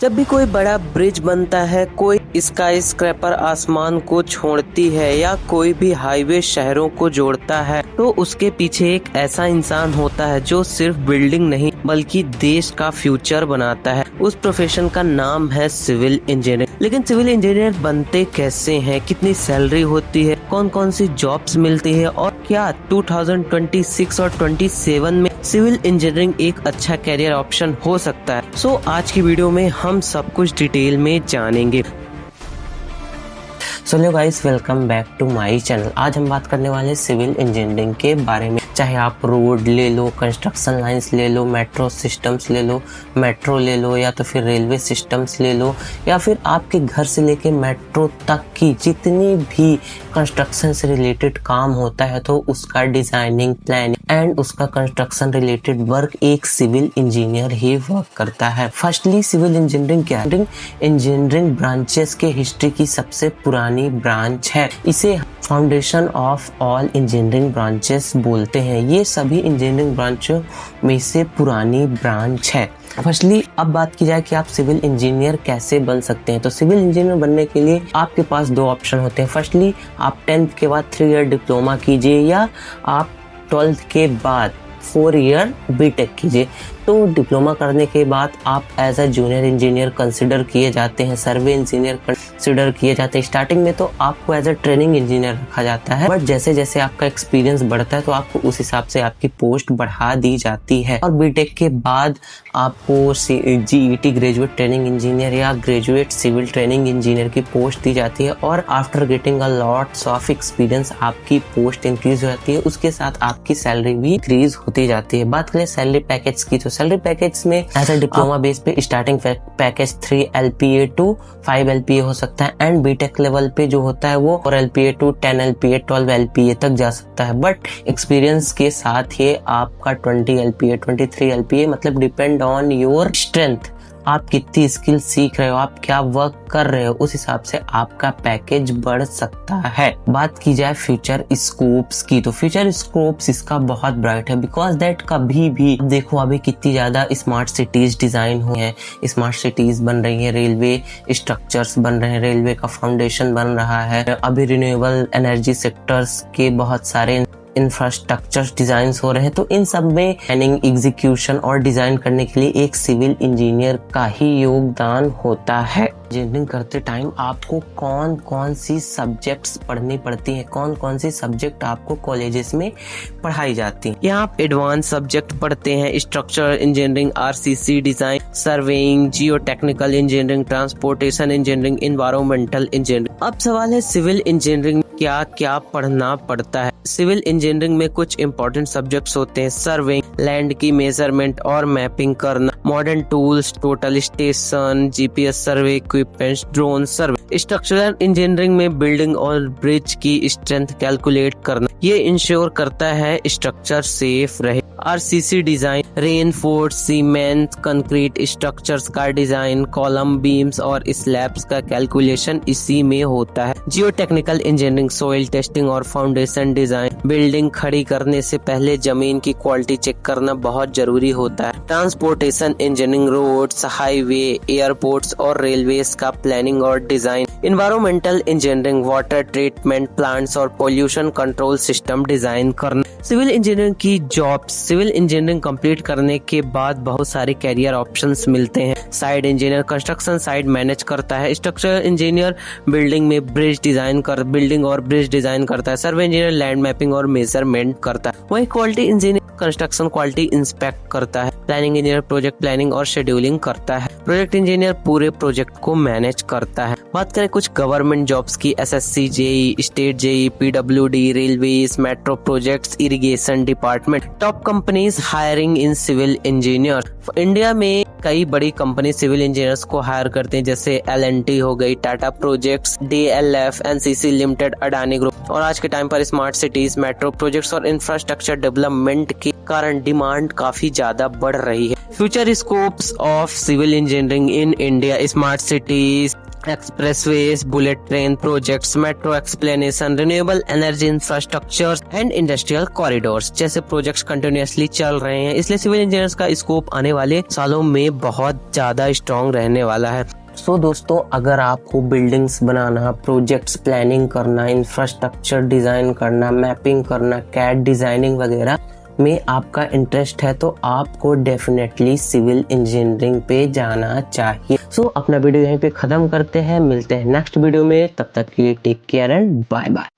जब भी कोई बड़ा ब्रिज बनता है, कोई स्काई स्क्रैपर आसमान को छोड़ती है या कोई भी हाईवे शहरों को जोड़ता है, तो उसके पीछे एक ऐसा इंसान होता है जो सिर्फ बिल्डिंग नहीं बल्कि देश का फ्यूचर बनाता है। उस प्रोफेशन का नाम है सिविल इंजीनियर। लेकिन सिविल इंजीनियर बनते कैसे हैं, कितनी सैलरी होती है, कौन कौन सी जॉब्स मिलती है और क्या 2026 और 27 में सिविल इंजीनियरिंग एक अच्छा कैरियर ऑप्शन हो सकता है। सो आज की वीडियो में हम सब कुछ डिटेल में जानेंगे। So hello guys, welcome back to my channel. आज हम बात करने वाले सिविल इंजीनियरिंग के बारे में। चाहे आप रोड ले लो, कंस्ट्रक्शन लाइंस ले लो, मेट्रो सिस्टम्स ले लो, मेट्रो ले लो या तो फिर रेलवे सिस्टम्स ले लो, या फिर आपके घर से लेके मेट्रो तक की जितनी भी कंस्ट्रक्शन से रिलेटेड काम होता है तो उसका डिजाइनिंग, प्लानिंग एंड उसका कंस्ट्रक्शन रिलेटेड वर्क एक सिविल इंजीनियर ही वर्क करता है। फर्स्टली सिविल इंजीनियरिंग क्या है? इंजीनियरिंग ब्रांचेस के हिस्ट्री की सबसे पुरानी ब्रांच है। इसे foundation of all engineering branches बोलते हैं। ये सभी इंजीनियरिंग ब्रांचों में से पुरानी ब्रांच है। फर्स्टली अब बात की जाए कि आप सिविल इंजीनियर कैसे बन सकते हैं, तो सिविल इंजीनियर बनने के लिए आपके पास दो ऑप्शन होते हैं। फर्स्टली आप 10th के बाद 3 ईयर डिप्लोमा कीजिए या आप 12th के बाद 4 ईयर बीटेक कीजिए। तो डिप्लोमा करने के बाद आप as a junior engineer consider किए जाते हैं, सर्वे इंजीनियर कंसिडर किए जाते हैं। स्टार्टिंग में तो आपको एज अ ट्रेनिंग इंजीनियर रखा जाता है, बट जैसे जैसे आपका एक्सपीरियंस बढ़ता है तो आपको उस हिसाब से आपकी पोस्ट बढ़ा दी जाती है। और बीटेक के बाद आपको जीईटी ग्रेजुएट ट्रेनिंग इंजीनियर या ग्रेजुएट सिविल ट्रेनिंग इंजीनियर की पोस्ट दी जाती है। और after getting a lots of experience आपकी पोस्ट इंक्रीज हो जाती है, उसके साथ आपकी सैलरी भी इंक्रीज होती जाती है। बात करें सैलरी पैकेज की, तो सैलरी पैकेज में एज अ डिप्लोमा बेस पे starting package 3 LPA to 5 LPA हो सकता है, एंड बीटेक लेवल पे जो होता है वो 4 LPA to 10 LPA 12 LPA तक जा सकता है। बट एक्सपीरियंस के साथ ये आपका 20 LPA 23 LPA मतलब डिपेंड ऑन योर स्ट्रेंथ, आप कितनी स्किल सीख रहे हो, आप क्या वर्क कर रहे हो, उस हिसाब से आपका पैकेज बढ़ सकता है। बात की जाए फ्यूचर स्कोप्स की, तो फ्यूचर स्कोप्स इसका बहुत ब्राइट है, बिकॉज दैट कभी भी देखो अभी कितनी ज्यादा स्मार्ट सिटीज डिजाइन हुए हैं, स्मार्ट सिटीज बन रही है, रेलवे स्ट्रक्चर्स बन रहे हैं, रेलवे का फाउंडेशन बन रहा है, अभी रिन्यूएबल एनर्जी सेक्टर्स के बहुत सारे इंफ्रास्ट्रक्चर डिजाइन हो रहे हैं। तो इन सब में प्लानिंग, एग्जीक्यूशन और डिजाइन करने के लिए एक सिविल इंजीनियर का ही योगदान होता है। इंजीनियरिंग करते टाइम आपको कौन कौन सी सब्जेक्ट्स पढ़नी पड़ती हैं, कौन कौन सी सब्जेक्ट आपको कॉलेजेस में पढ़ाई जाती हैं। यहाँ आप एडवांस सब्जेक्ट पढ़ते हैं, structural engineering, RCC design, surveying, जियो technical engineering, transportation engineering, environmental engineering. अब सवाल है सिविल इंजीनियरिंग क्या क्या पढ़ना पड़ता है। सिविल इंजीनियरिंग में कुछ इंपॉर्टेंट सब्जेक्ट्स होते हैं। सर्वेइंग, लैंड की मेजरमेंट और मैपिंग करना, modern tools, total station, GPS survey equipments, drone survey. Structural engineering में बिल्डिंग और ब्रिज की स्ट्रेंथ कैलकुलेट करना, ये इंश्योर करता है स्ट्रक्चर सेफ रहे। RCC design, reinforce, cement, concrete structures का डिजाइन, कॉलम, बीम्स और स्लैब्स का कैलकुलेशन इसी में होता है। Geotechnical engineering, soil testing और फाउंडेशन डिजाइन, बिल्डिंग खड़ी करने से पहले जमीन की क्वालिटी चेक करना बहुत जरूरी होता है। Transportation engineering, roads, highway, airports और रेलवेज का प्लानिंग और design. Environmental engineering, water treatment plants और पोल्यूशन कंट्रोल सिस्टम डिजाइन करना। सिविल इंजीनियरिंग की जॉब्स, सिविल इंजीनियरिंग कंप्लीट करने के बाद बहुत सारे कैरियर ऑप्शंस मिलते हैं। Site engineer construction site manage करता है। स्ट्रक्चरल इंजीनियर बिल्डिंग में बिल्डिंग और ब्रिज डिजाइन करता है। सर्वे इंजीनियर लैंड मैपिंग और मेजरमेंट करता है। वही quality engineer construction quality inspect करता है। प्लानिंग इंजीनियर प्रोजेक्ट प्लानिंग और शेड्यूलिंग करता है। प्रोजेक्ट इंजीनियर पूरे प्रोजेक्ट को मैनेज करता है। बात करें कुछ गवर्नमेंट जॉब्स की, SSC, JEE, state JEE, PWD, railways, metro projects, irrigation department. Top companies hiring in civil engineer. India में कई बड़ी कंपनी सिविल इंजीनियर्स को हायर करते हैं, जैसे L&T हो गई, Tata projects, DLF, NCC limited, Adani group. और आज के टाइम पर स्मार्ट सिटीज, मेट्रो प्रोजेक्ट्स और इंफ्रास्ट्रक्चर डेवलपमेंट के कारण डिमांड काफी ज्यादा बढ़ रही है। Future scopes of civil engineering in India, smart cities, expressways, bullet train projects, metro explanation, renewable energy infrastructure and industrial corridors जैसे प्रोजेक्ट्स कंटिन्यूअसली चल रहे हैं। इसलिए सिविल इंजीनियर्स का स्कोप आने वाले सालों में बहुत ज्यादा स्ट्रॉन्ग रहने वाला है। दोस्तों, अगर आपको बिल्डिंग्स बनाना, प्रोजेक्ट्स प्लानिंग करना, इंफ्रास्ट्रक्चर डिजाइन करना, मैपिंग करना, कैड डिजाइनिंग वगैरह में आपका इंटरेस्ट है तो आपको डेफिनेटली सिविल इंजीनियरिंग पे जाना चाहिए। अपना वीडियो यहीं पे खत्म करते हैं, मिलते हैं नेक्स्ट वीडियो में। तब तक के लिए take care and bye bye.